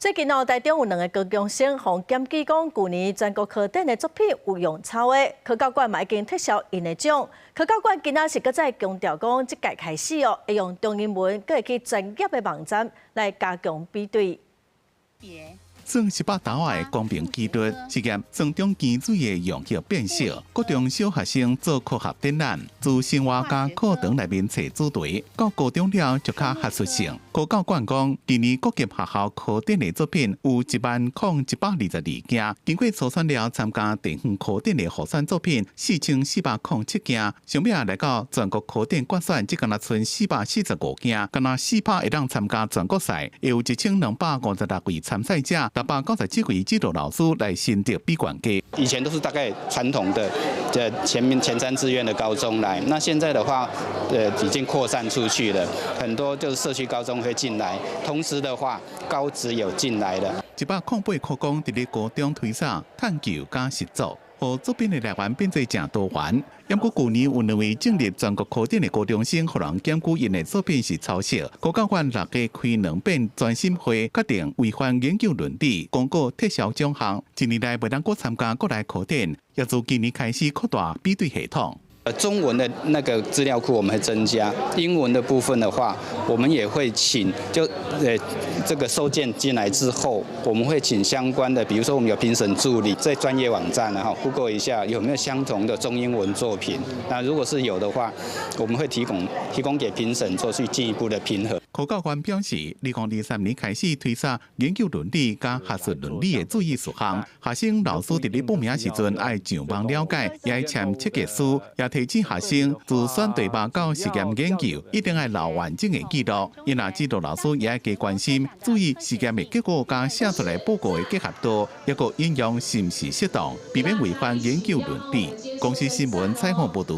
最近台中有2个高中生向检举讲，去年全国考典的作品有用抄的，科教馆嘛已经撤销因的奖。科教馆今仔是搁再强调讲，即届开始会用中英文，搁会去专业的网站来加强比对。算18头的公平纪律，实验算中基水的用药变色，各中小学生做科学展览，自生活加课堂内面找主题，到高中了就较学术性。科教馆讲，今年各级学校考典的作品有10122件，经过初选了参加地方考典的候选作品4407件，相比来到全国考典决选只敢若剩445件，敢若4%会当参加全国赛，也有1256位参赛者。697位指导老师来选择比冠阶。以前都是大概传统的前3志愿的高中来，那现在的话，已经扩散出去了，很多就是社区高中会进来，同时的话，高职有进来了。108科工伫咧高中推展探究加实作。和作品的来源变做正多元，不过去年有2位进入全国考典的高中生，互人检举因的作品是抄袭。科教馆6月开2遍专审会，决定违反研究伦理，公告撤销奖项。一年来未当搁参加国内考典，也自今年开始扩大比对系统。中文的那个资料库我们会增加，英文的部分的话，我们也会请这个收件进来之后，我们会请相关的，比如说我们有评审助理，在专业网站Google 一下有没有相同的中英文作品。那如果是有的话，我们会提供给评审做去进一步的评核。科教馆表示，2023年开始推出研究伦理加学术伦理的注意事项，学生老师伫咧报名时阵爱上网了解，也爱签切结书，也提醒学生自选题目到实验研究，一定要留完整的记录。因那指导老师也要加关心，注意实验的结果加写出来报告的结合度，一个应用是毋是适当，避免违反研究伦理。公司新闻采访报道。